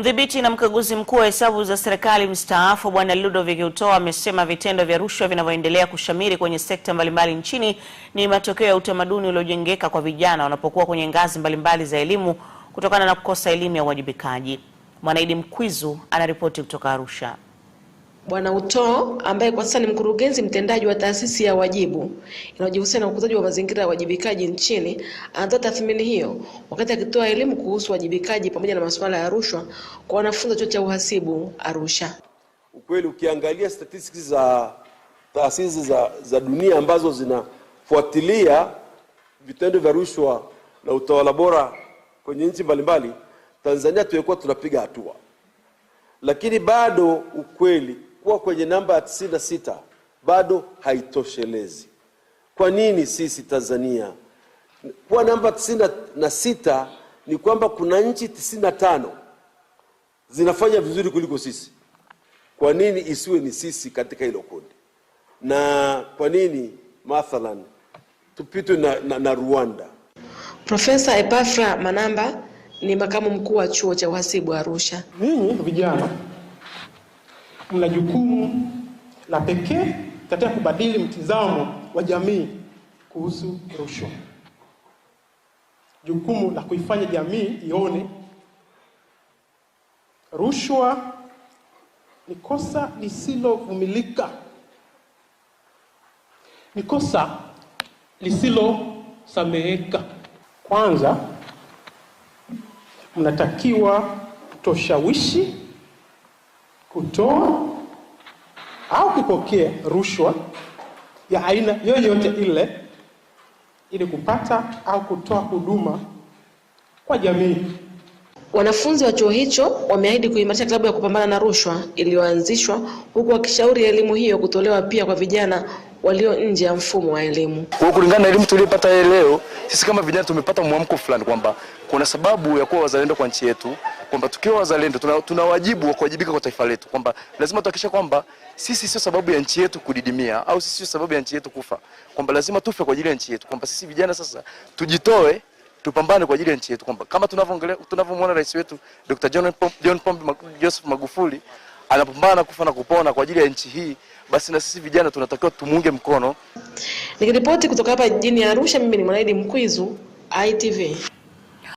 Mdhibiti na mkaguzi mkuu wa hesabu za serikali mstaafu Bwana Ludovick Utouh amesema vitendo vya rushwa vinavyoendelea kushamiri kwenye sekta mbalimbali nchini ni matokeo ya utamaduni uliojengeka kwa vijana wanapokuwa kwenye ngazi mbalimbali za elimu kutokana na kukosa elimu ya uwajibikaji. Mwanaidi Mkurugenzi anaripoti kutoka Arusha. Bwana Utouh ambaye kwa sasa ni mkurugenzi mtendaji wa taasisi ya Wajibu inayojihusisha na ukuzaji wa mazingira ya uwajibikaji nchini, anatoa tathmini hiyo wakati akitoa elimu kuhusu uwajibikaji pamoja na masuala ya rushwa kwa wanafunzi wa chuo cha uhasibu Arusha. Ukweli ukiangalia statistics za taasisi za dunia ambazo zinafuatilia vitendo vya rushwa na utawala bora kwenye nchi mbalimbali, Tanzania tulikuwa tunapiga hatua. Lakini bado ukweli kuwa kwenye namba ya 96 bado haitoshelezi. Kwa nini sisi Tanzania kuwa namba 96? Ni kwamba kuna nchi 95 zinafanya vizuri kuliko sisi. Kwa nini isiwe ni sisi katika hilo kundi? Na kwa nini mathalan tupitwe na Rwanda? Profesa Epafra Manamba ni makamu mkuu wa chuo cha uhasibu Arusha. Ninyi vijana mna jukumu la pekee katika kubadili mtizamo wa jamii kuhusu rushwa. Jukumu la kuifanya jamii ione rushwa ni kosa lisilovumilika, ni kosa lisilosameheka. Kwanza, mnatakiwa kutoshawishi, kutoa au kupokea rushwa ya aina yoyote ile ili kupata au kutoa huduma kwa jamii. Wanafunzi wa chuo hicho wameahidi kuimarisha klabu ya kupambana na rushwa iliyoanzishwa, huku wakishauri elimu hiyo kutolewa pia kwa vijana walio nje ya mfumo wa elimu. Kwa kulingana na elimu tuliyopata leo, sisi kama vijana tumepata mwamko fulani kwamba kuna sababu ya kuwa wazalendo kwa nchi yetu, kwamba tukiwa wazalendo tuna wajibu wa kuwajibika kwa taifa letu, kwamba lazima tuhakikishe kwamba sisi sio sababu ya nchi yetu kudidimia au sisi sio sababu ya nchi yetu kufa, kwamba lazima tufe kwa ajili ya nchi yetu, kwamba sisi vijana sasa tujitoe, tupambane kwa ajili ya nchi yetu, kwamba kama tunavyomwona rais wetu Dr. John Pombe Joseph Magufuli anapambana kufa na kupona kwa ajili ya nchi hii, basi na sisi vijana tunatakiwa tumuunge mkono. Nikiripoti kutoka hapa jijini Arusha, mimi ni Mwanaidi Mkurugenzi, ITV.